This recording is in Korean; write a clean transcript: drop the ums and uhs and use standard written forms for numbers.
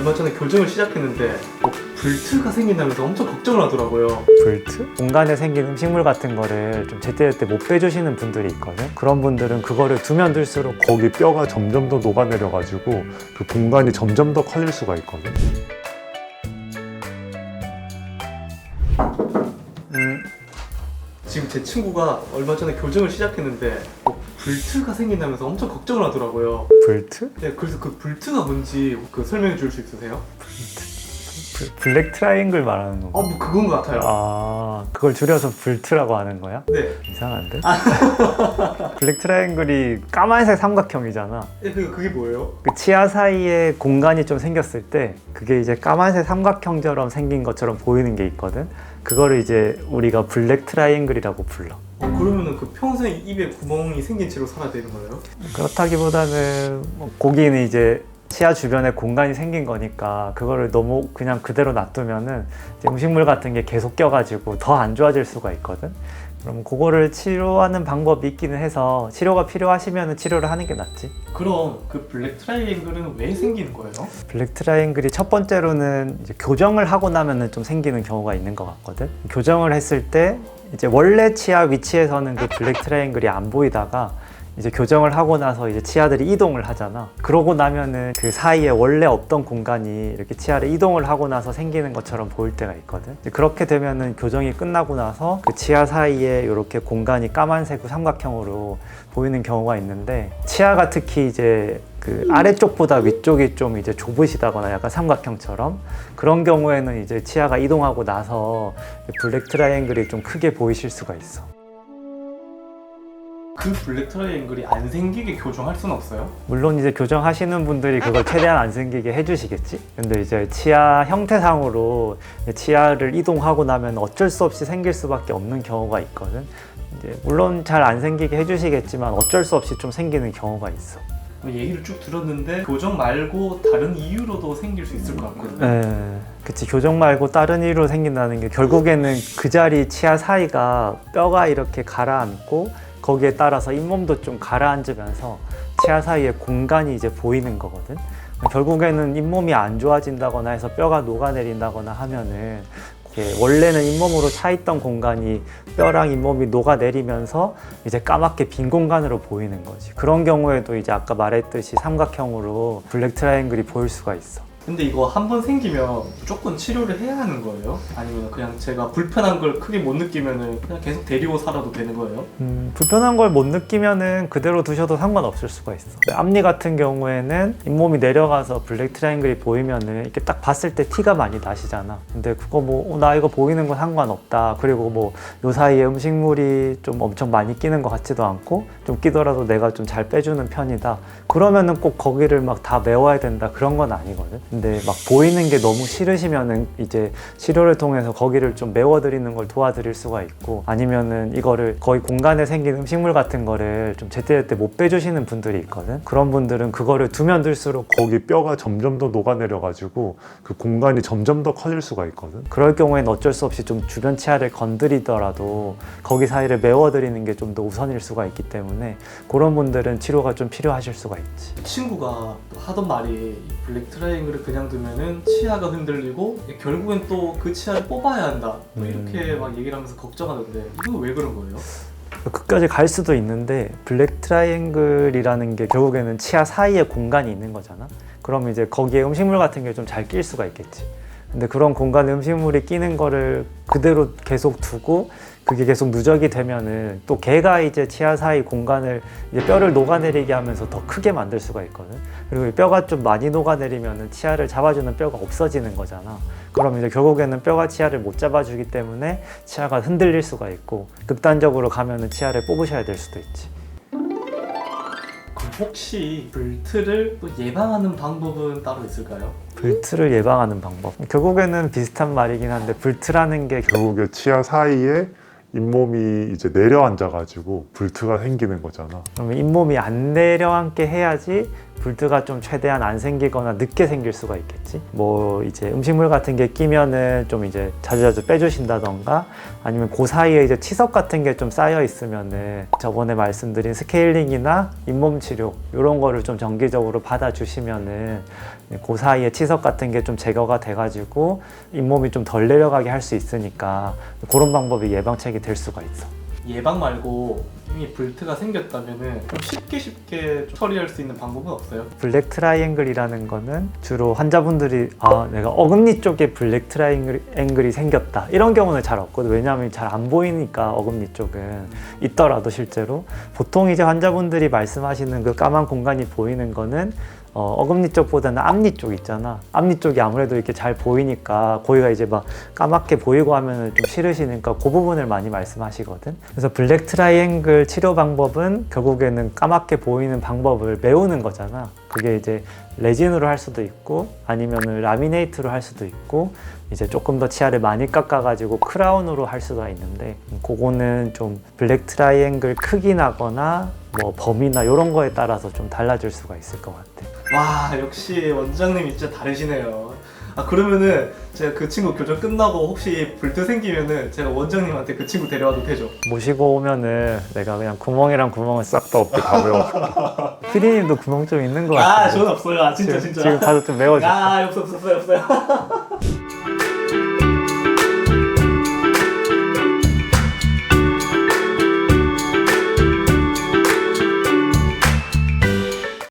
얼마 전에 교정을 시작했는데 불트가 생긴다면서 엄청 걱정을 하더라고요. 불트? 공간에 생긴 음식물 같은 거를 좀 제때제때 못 빼주시는 분들이 있거든. 그런 분들은 그거를 두면 둘수록 거기 뼈가 점점 더 녹아내려가지고 그 공간이 점점 더 커질 수가 있거든. 지금 제 친구가 얼마 전에 교정을 시작했는데 불트가 생긴다면서 엄청 걱정을 하더라고요. 불트? 네, 그래서 그 불트가 뭔지 설명해 줄 수 있으세요? 블랙 트라이앵글 말하는 건가? 뭐 그건 것 같아요. 아, 그걸 줄여서 불트라고 하는 거야? 네. 이상한데? 블랙 트라이앵글이 까만색 삼각형이잖아. 네, 그게 뭐예요? 그 치아 사이에 공간이 좀 생겼을 때 그게 이제 까만색 삼각형처럼 생긴 것처럼 보이는 게 있거든. 그거를 이제 우리가 블랙 트라이앵글이라고 불러. 그러면은 그 평생 입에 구멍이 생긴 채로 살아야 되는 거예요? 그렇다기보다는 거기는 이제 치아 주변에 공간이 생긴 거니까 그거를 너무 그냥 그대로 놔두면은 이제 음식물 같은 게 계속 껴가지고 더 안 좋아질 수가 있거든. 그럼 그거를 치료하는 방법이 있기는 해서 치료가 필요하시면 치료를 하는 게 낫지. 그럼 그 블랙 트라이앵글은 왜 생기는 거예요? 블랙 트라이앵글이 첫 번째로는 이제 교정을 하고 나면은 좀 생기는 경우가 있는 것 같거든. 교정을 했을 때 이제 원래 치아 위치에서는 그 블랙 트라이앵글이 안 보이다가 이제 교정을 하고 나서 이제 치아들이 이동을 하잖아. 그러고 나면은 그 사이에 원래 없던 공간이 이렇게 치아를 이동을 하고 나서 생기는 것처럼 보일 때가 있거든. 그렇게 되면은 교정이 끝나고 나서 그 치아 사이에 이렇게 공간이 까만색 삼각형으로 보이는 경우가 있는데, 치아가 특히 이제 그 아래쪽보다 위쪽이 좀 이제 좁으시다거나 약간 삼각형처럼 그런 경우에는 이제 치아가 이동하고 나서 블랙 트라이앵글이 좀 크게 보이실 수가 있어. 그 블랙 트라이앵글이 안 생기게 교정할 수는 없어요? 물론 이제 교정하시는 분들이 그걸 최대한 안 생기게 해주시겠지. 근데 이제 치아 형태상으로 치아를 이동하고 나면 어쩔 수 없이 생길 수밖에 없는 경우가 있거든. 이제 물론 잘 안 생기게 해주시겠지만 어쩔 수 없이 좀 생기는 경우가 있어. 얘기를 쭉 들었는데 교정 말고 다른 이유로도 생길 수 있을 것 같거든요. 네, 그치. 교정 말고 다른 이유로 생긴다는 게 결국에는 그 자리 치아 사이가 뼈가 이렇게 가라앉고 거기에 따라서 잇몸도 좀 가라앉으면서 치아 사이에 공간이 이제 보이는 거거든. 결국에는 잇몸이 안 좋아진다거나 해서 뼈가 녹아내린다거나 하면은 원래는 잇몸으로 차있던 공간이 뼈랑 잇몸이 녹아내리면서 이제 까맣게 빈 공간으로 보이는 거지. 그런 경우에도 이제 아까 말했듯이 삼각형으로 블랙 트라이앵글이 보일 수가 있어. 근데 이거 한 번 생기면 무조건 치료를 해야 하는 거예요? 아니면 그냥 제가 불편한 걸 크게 못 느끼면 그냥 계속 데리고 살아도 되는 거예요? 불편한 걸 못 느끼면은 그대로 두셔도 상관없을 수가 있어. 앞니 같은 경우에는 잇몸이 내려가서 블랙 트라이앵글이 보이면은 이렇게 딱 봤을 때 티가 많이 나시잖아. 근데 그거 나 이거 보이는 건 상관없다. 그리고 요 사이에 음식물이 좀 엄청 많이 끼는 것 같지도 않고 좀 끼더라도 내가 좀 잘 빼주는 편이다. 그러면은 꼭 거기를 막 다 메워야 된다. 그런 건 아니거든. 근데 막 보이는 게 너무 싫으시면은 이제 치료를 통해서 거기를 좀 메워드리는 걸 도와드릴 수가 있고, 아니면은 이거를 거의 공간에 생긴 음식물 같은 거를 좀 제때제때 못 빼주시는 분들이 있거든. 그런 분들은 그거를 두면 둘수록 거기 뼈가 점점 더 녹아내려가지고 그 공간이 점점 더 커질 수가 있거든. 그럴 경우에는 어쩔 수 없이 좀 주변 치아를 건드리더라도 거기 사이를 메워드리는 게 좀 더 우선일 수가 있기 때문에 그런 분들은 치료가 좀 필요하실 수가 있지. 친구가 하던 말이 블랙 트라이앵글을 그냥 두면은 치아가 흔들리고 결국엔 또 그 치아를 뽑아야 한다 이렇게 막 얘기를 하면서 걱정하던데 이건 왜 그런 거예요? 끝까지 갈 수도 있는데, 블랙 트라이앵글이라는 게 결국에는 치아 사이에 공간이 있는 거잖아. 그러면 이제 거기에 음식물 같은 게 좀 잘 낄 수가 있겠지. 근데 그런 공간에 음식물이 끼는 거를 그대로 계속 두고 그게 계속 누적이 되면은 또 걔가 이제 치아 사이 공간을 이제 뼈를 녹아내리게 하면서 더 크게 만들 수가 있거든. 그리고 이 뼈가 좀 많이 녹아내리면은 치아를 잡아주는 뼈가 없어지는 거잖아. 그럼 이제 결국에는 뼈가 치아를 못 잡아주기 때문에 치아가 흔들릴 수가 있고, 극단적으로 가면은 치아를 뽑으셔야 될 수도 있지. 그럼 혹시 불트를 또 예방하는 방법은 따로 있을까요? 불트를 예방하는 방법. 결국에는 비슷한 말이긴 한데, 불트라는 게 결국에 치아 사이에 잇몸이 이제 내려앉아가지고 불트가 생기는 거잖아. 그러면 잇몸이 안 내려앉게 해야지 불트가 좀 최대한 안 생기거나 늦게 생길 수가 있겠지. 뭐 이제 음식물 같은 게 끼면은 좀 이제 자주자주 빼주신다던가 아니면 그 사이에 이제 치석 같은 게 좀 쌓여 있으면은 저번에 말씀드린 스케일링이나 잇몸 치료 이런 거를 좀 정기적으로 받아주시면은 그 사이에 치석 같은 게 좀 제거가 돼가지고 잇몸이 좀 덜 내려가게 할 수 있으니까 그런 방법이 예방책이 될 수가 있어. 예방 말고 이미 불트가 생겼다면은 좀 쉽게 좀 처리할 수 있는 방법은 없어요? 블랙 트라이앵글이라는 거는 주로 환자분들이 내가 어금니 쪽에 블랙 트라이앵글이 생겼다 이런 경우는 잘 없거든. 왜냐하면 잘 안 보이니까 어금니 쪽은 있더라도 실제로 보통 이제 환자분들이 말씀하시는 그 까만 공간이 보이는 거는 어금니 쪽보다는 앞니 쪽 있잖아. 앞니 쪽이 아무래도 이렇게 잘 보이니까 거기가 이제 막 까맣게 보이고 하면은 좀 싫으시니까 그 부분을 많이 말씀하시거든. 그래서 블랙 트라이앵글 치료 방법은 결국에는 까맣게 보이는 방법을 메우는 거잖아. 그게 이제 레진으로 할 수도 있고 아니면은 라미네이트로 할 수도 있고 이제 조금 더 치아를 많이 깎아가지고 크라운으로 할 수가 있는데 그거는 좀 블랙 트라이앵글 크기 나거나 뭐 범위나 이런 거에 따라서 좀 달라질 수가 있을 것 같아. 와, 역시 원장님이 진짜 다르시네요. 그러면은 제가 그 친구 교정 끝나고 혹시 불트 생기면은 제가 원장님한테 그 친구 데려와도 되죠? 모시고 오면은 내가 그냥 구멍이랑 구멍을 싹 다 없게 다 메워. 피디님도 구멍 좀 있는 것 같아. 저는 없어요. 진짜. 지금 가서 좀 메워줄게. 없어요.